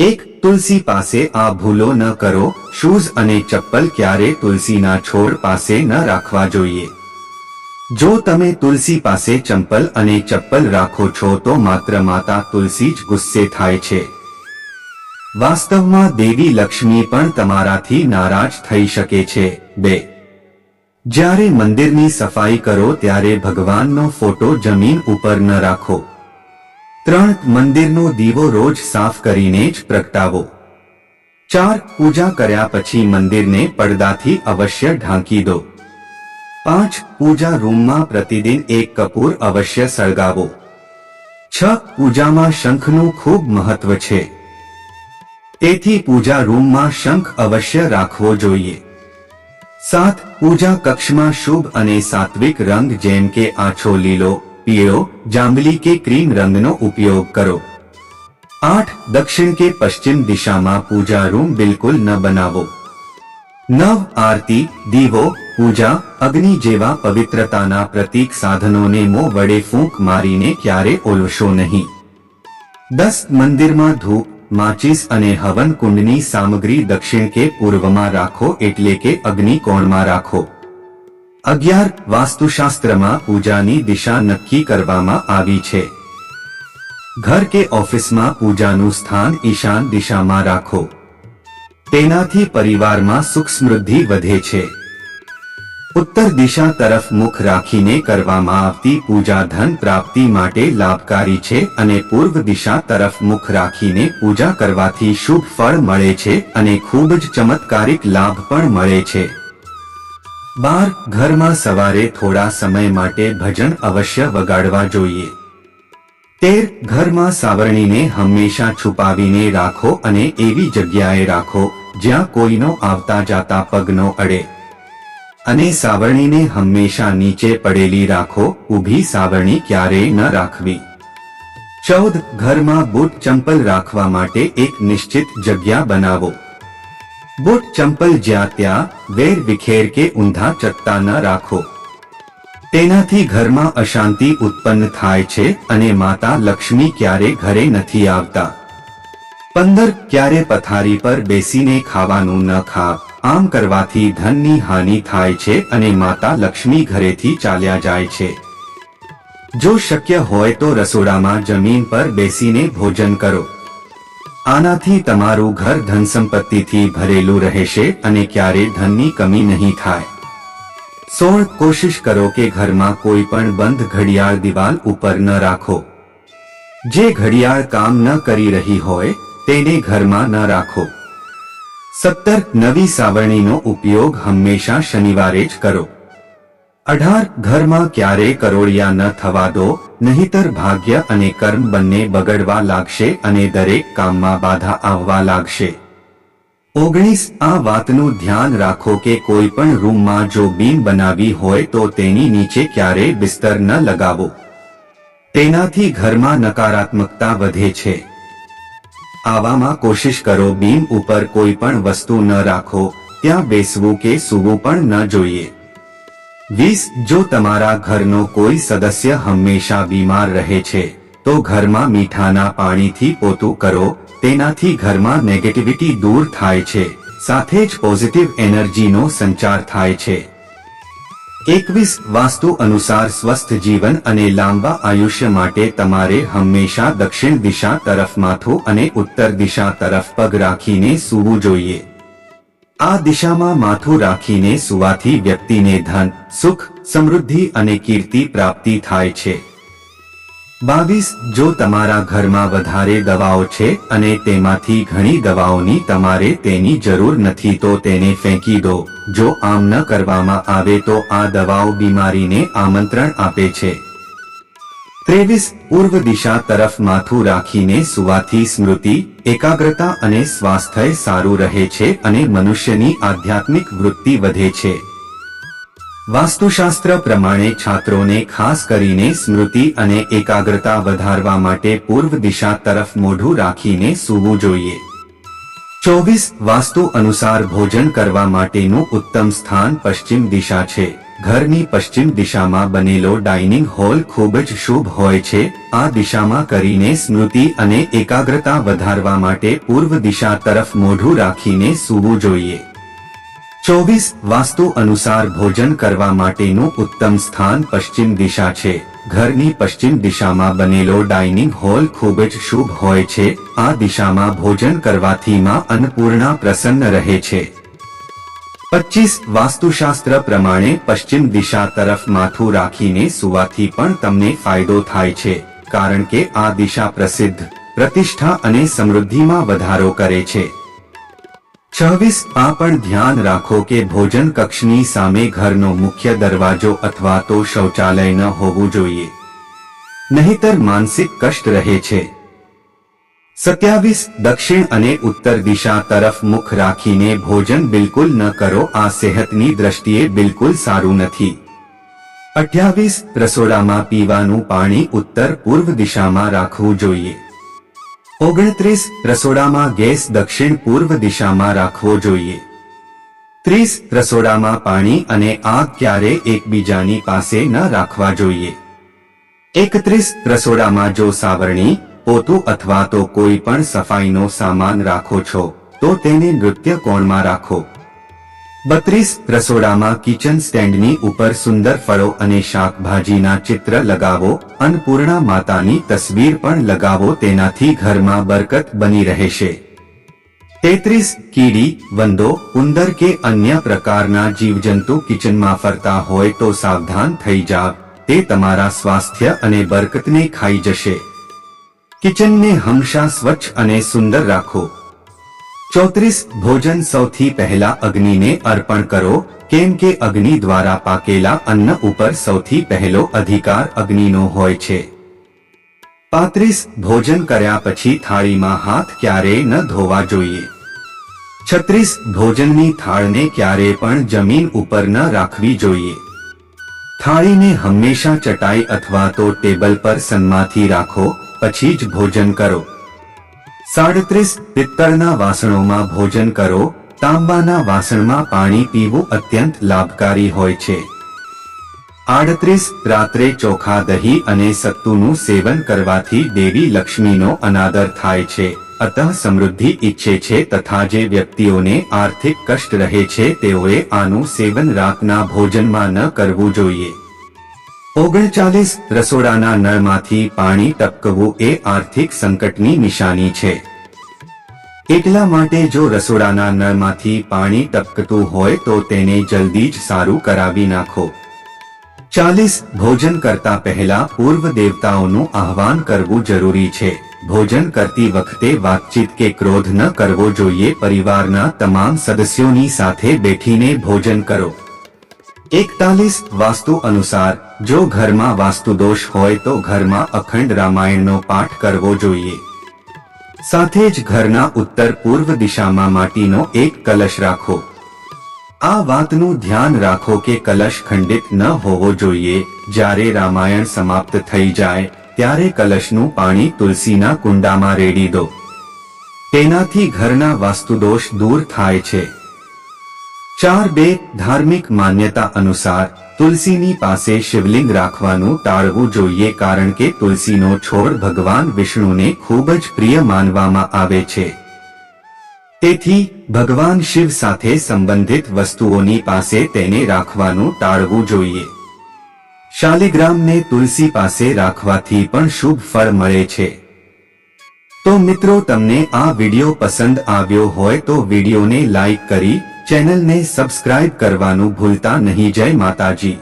એક તુલસી પાસે આ ભૂલો ન કરો. શૂઝ અને ચપ્પલ ક્યારે તુલસીના છોડ પાસે ન રાખવા જોઈએ. જો તમે તુલસી પાસે ચંપલ અને ચપ્પલ રાખો છો તો માત્ર માતા તુલસી જ ગુસ્સે થાય છે. વાસ્તવમાં દેવી લક્ષ્મી પણ તમારાથી નારાજ થઈ શકે છે. 2. જ્યારે મંદિરની સફાઈ કરો ત્યારે ભગવાનનો ફોટો જમીન ઉપર ન રાખો. 3. મંદિરનો દીવો રોજ સાફ કરીને જ પ્રગટાવો. 4. પૂજા કર્યા પછી મંદિરને પડદાથી અવશ્ય ઢાંકી દો. 5. પૂજા રૂમમાં પ્રતિદિન એક કપૂર અવશ્ય સળગાવો. 6. પૂજામાં શંખનું ખૂબ મહત્વ છે. તેથી પૂજા રૂમમાં શંખ અવશ્ય રાખવો જોઈએ. 7. પૂજા કક્ષમાં શુભ અને સાત્વિક રંગ જેમ કે આછો લીલો, પીળો, જાંબલી કે ક્રીમ રંગનો ઉપયોગ કરો. 8. દક્ષિણ કે પશ્ચિમ દિશામાં પૂજા રૂમ બિલકુલ ન બનાવો. 9. આરતી, દીવો, પૂજા, અગ્નિ જેવા પવિત્રતાના પ્રતીક સાધનોને મોં વડે ફૂંક મારીને ક્યારે ઓલવશો નહીં. 10. મંદિરમાં ધૂપ, માચીસ અને હવન કુંડની સામગ્રી દક્ષિણ કે પૂર્વમાં રાખો એટલે કે અગ્નિ કોણમાં રાખો. 11. વાસ્તુશાસ્ત્રમાં પૂજાની દિશા નક્કી કરવામાં આવી છે. ઘર કે ઓફિસમાં પૂજાનું સ્થાન ઈશાન દિશામાં રાખો. તેનાથી પરિવારમાં સુખ સમૃદ્ધિ વધે છે. ઉત્તર દિશા તરફ મુખ રાખીને કરવામાં આવતી પૂજા ધન પ્રાપ્તિ માટે લાભકારી છે અને પૂર્વ દિશા તરફ મુખ રાખીને પૂજા કરવાથી શુભ ફળ મળે છે અને ખૂબ જ ચમત્કારિક લાભ પણ મળે છે. 12. ઘરમાં સવારે થોડા સમય માટે ભજન અવશ્ય વગાડવા જોઈએ. 13. ઘરમાં સાવરણીને હંમેશા છુપાવીને રાખો અને એવી જગ્યાએ રાખો જ્યાં કોઈનો આવતા જાતા પગ ન અડે. અને સાવરણીને હંમેશા નીચે પડેલી રાખો. ઊભી સાવરણી ક્યારેય ન રાખવી. 14. ઘરમાં બૂટ ચંપલ રાખવા માટે એક નિશ્ચિત જગ્યા બનાવો. બૂટ ચંપલ જ્યાં ત્યાં વેર વિખેર કે ઊંધા ચકતા ન રાખો. તેનાથી ઘરમાં અશાંતિ ઉત્પન્ન થાય છે અને માતા લક્ષ્મી ક્યારે ઘરે નથી આવતા. 15. ક્યારે પથારી પર બેસીને ખાવાનું ન ખાવ. આમ કરવાથી ધનની હાનિ થાય છે અને માતા લક્ષ્મી ઘરેથી ચાલ્યા જાય છે. જો શક્ય હોય તો રસોડામાં જમીન પર બેસીને ભોજન કરો. આનાથી તમારું ઘર ધન સંપત્તિથી ભરેલું રહેશે અને ક્યારે ધનની કમી નહીં થાય. 16. કોશિશ કરો કે ઘરમાં કોઈ પણ બંધ ઘડિયાળ દિવાલ ઉપર ન રાખો. જે ઘડિયાળ કામ ન કરી રહી હોય તેને ઘરમાં ન રાખો. 17. નવી સાવરણીનો ઉપયોગ હંમેશા શનિવારે જ કરો. 18. ઘરમાં ક્યારેય કરોળિયા ન થવા દો, નહીતર ભાગ્ય અને કર્મ બંને બગડવા લાગશે અને દરેક કામમાં બાધા આવવા લાગશે. 19. આ વાતનું ધ્યાન રાખો કે કોઈ પણ રૂમમાં જો બીમ બનાવી હોય તો તેની નીચે ક્યારેય બિસ્તર ન લગાવો. તેનાથી ઘરમાં નકારાત્મકતા વધે છે. આવામાં કોશિશ કરો બીમ ઉપર કોઈ પણ વસ્તુ ન રાખો. ત્યાં બેસવું કે સૂવું પણ ન જોઈએ. 20. જો તમારા ઘરનો કોઈ સદસ્ય હંમેશા બીમાર રહે છે તો ઘરમાં મીઠાના પાણીથી પોતું કરો. તેનાથી ઘરમાં નેગેટિવિટી દૂર થાય છે, સાથે જ પોઝિટિવ એનર્જીનો સંચાર થાય છે. 21. વાસ્તુ અનુસાર સ્વસ્થ જીવન અને લાંબા આયુષ્ય માટે તમારે હંમેશા દક્ષિણ દિશા તરફ માથું અને ઉત્તર દિશા તરફ પગ રાખીને સૂવું જોઈએ. આ દિશામાં માથું રાખીને સૂવાથી વ્યક્તિને ધન, સુખ, સમૃદ્ધિ અને કીર્તિ પ્રાપ્તિ થાય છે. 22. જો તમારા ઘરમાં વધારે દવાઓ છે અને તેમાંથી ઘણી દવાઓની તમારે તેની જરૂર નથી તો તેને ફેંકી દો. જો આમ ન કરવામાં આવે તો આ દવાઓ બીમારીને આમંત્રણ આપે છે. 23. પૂર્વ દિશા તરફ માથું રાખીને સૂવાથી સ્મૃતિ, એકાગ્રતા અને સ્વાસ્થ્ય સારું રહે છે અને મનુષ્યની આધ્યાત્મિક વૃત્તિ વધે છે. વાસ્તુશાસ્ત્ર પ્રમાણે છાત્રોને ખાસ કરીને સ્મૃતિ અને એકાગ્રતા વધારવા માટે પૂર્વ દિશા તરફ મોઢું રાખીને સૂવું જોઈએ. 24. વાસ્તુ અનુસાર ભોજન કરવા માટેનું ઉત્તમ સ્થાન પશ્ચિમ દિશા છે. ઘરની પશ્ચિમ દિશામાં બનેલો ડાઇનિંગ હોલ ખૂબ જ શુભ હોય છે. આ દિશામાં કરીને સ્મૃતિ અને એકાગ્રતા વધારવા માટે પૂર્વ દિશા તરફ મોઢું રાખીને સૂવું જોઈએ. 24 વાસ્તુ અનુસાર ભોજન કરવા માટેનું ઉત્તમ સ્થાન પશ્ચિમ દિશા છે. ઘરની પશ્ચિમ દિશામાં બનેલો ડાઇનિંગ હોલ ખૂબ જ શુભ હોય છે. આ દિશામાં ભોજન કરવાથી માં અન્નપૂર્ણા પ્રસન્ન રહે છે. 25 વાસ્તુશાસ્ત્ર પ્રમાણે પશ્ચિમ દિશા તરફ માથું રાખીને સૂવાથી પણ તમને ફાયદો થાય છે, કારણ કે આ દિશા પ્રસિદ્ધ, પ્રતિષ્ઠા અને સમૃદ્ધિમાં વધારો કરે છે. 26 આ પણ ધ્યાન રાખો કે ભોજન કક્ષની સામે ઘરનો મુખ્ય દરવાજો અથવા તો શૌચાલય ન હોવું જોઈએ, નહીંતર માનસિક કષ્ટ રહે છે. 27 દક્ષિણ અને ઉત્તર દિશા તરફ મુખ રાખીને ભોજન બિલકુલ ન કરો. આ સેહતની દ્રષ્ટિએ બિલકુલ સારું નથી. 28 રસોડામાં પીવાનું પાણી ઉત્તર પૂર્વ દિશામાં રાખવું જોઈએ. 29 રસોડામાં ગેસ દક્ષિણ પૂર્વ દિશામાં રાખવો જોઈએ. 30 રસોડામાં પાણી અને આગ ક્યારે એકબીજાની પાસે ન રાખવા જોઈએ. 31 રસોડામાં જો સાવરણી, પોતું અથવા તો કોઈ પણ સફાઈનો સામાન રાખો છો તો તેને નૃત્ય કોણમાં રાખો. 32 રસોડામાં કિચન સ્ટેન્ડની ઉપર સુંદર ફળો અને શાકભાજીના ચિત્ર લગાવો. અન્નપૂર્ણા માતાની તસવીર પણ લગાવો, તેનાથી ઘરમાં બરકત બની રહેશે. 33 કીડી, વંદો, ઉંદર કે અન્ય પ્રકારના જીવજંતુ કિચનમાં ફરતા હોય તો સાવધાન થઈ જાવ, તે તમારા સ્વાસ્થ્ય અને બરકતને ખાઈ જશે. કિચનને હંમેશા સ્વચ્છ અને સુંદર રાખો. 34 ભોજન સૌથી પહેલા અગ્નિને અર્પણ કરો, કેમ કે અગ્નિ દ્વારા પાકેલા અન્ન ઉપર સૌથી પહેલો અધિકાર અગ્નિનો હોય છે. 35 ભોજન કર્યા પછી થાળીમાં હાથ ક્યારેય ન ધોવા જોઈએ. 36 ભોજનની થાળને ક્યારેય પણ જમીન ઉપર ન રાખવી જોઈએ. થાળીને હંમેશા ચટાઈ અથવા તો ટેબલ પર સન્માથી રાખો, પછી જ ભોજન કરો. 37 પિત્તળના વાસણોમાં ભોજન કરો. તાંબાના વાસણમાં પાણી પીવું અત્યંત લાભકારી હોય છે. 38 રાત્રે ચોખા, દહીં અને સત્તુનું સેવન કરવાથી દેવી લક્ષ્મીનો અનાદર થાય છે, અતઃ સમૃદ્ધિ ઈચ્છે છે તથા જે વ્યક્તિઓને આર્થિક કષ્ટ રહે છે તેઓએ આનું સેવન રાતના ભોજનમાં ન કરવું જોઈએ. 39 રસોડાના નળમાંથી પાણી ટપકવું એ આર્થિક સંકટની નિશાની છે. એટલા માટે જો રસોડાના નળમાંથી પાણી ટપકતું હોય તો તેને જલ્દી જ સારું કરાવી નાખો. 40 ભોજન કરતા પહેલા પૂર્વ દેવતાઓનું આહ્વાન કરવું જરૂરી છે. ભોજન કરતી વખતે વાતચીત કે ક્રોધ ન કરવો જોઈએ. પરિવારના તમામ સદસ્યોની સાથે બેઠીને ભોજન કરો. 41 વાસ્તુ અનુસાર જો ઘરમાં વાસ્તુદોષ હોય તો ઘરમાં અખંડ રામાયણનો પાઠ કરવો જોઈએ. સાથે જ ઘરના ઉત્તર પૂર્વ દિશામાં માટીનો એક કલશ રાખો. આ વાતનું ધ્યાન રાખો કે કલશ ખંડિત ન હોવો જોઈએ. જ્યારે રામાયણ સમાપ્ત થઈ જાય ત્યારે કલશનું પાણી તુલસીના કુંડામાં રેડી દો. તેનાથી ઘરના વાસ્તુદોષ દૂર થાય છે. 4 ધાર્મિક માન્યતા અનુસાર તુલસીની પાસે શિવલિંગ રાખવાનું ટાળવું જોઈએ, કારણ કે તુલસીનો છોડ ભગવાન વિષ્ણુને ખૂબ જ પ્રિય માનવામાં આવે છે. તેથી ભગવાન શિવ સાથે સંબંધિત વસ્તુઓની પાસે તેને રાખવાનું ટાળવું જોઈએ. શાલિગ્રામને તુલસી પાસે રાખવાથી પણ શુભ ફળ મળે છે. તો મિત્રો, તમને આ વિડિયો પસંદ આવ્યો હોય તો વિડિયોને લાઈક કરી ચેનલને સબસ્ક્રાઇબ કરવાનું ભૂલતા નહીં. જય માતાજી.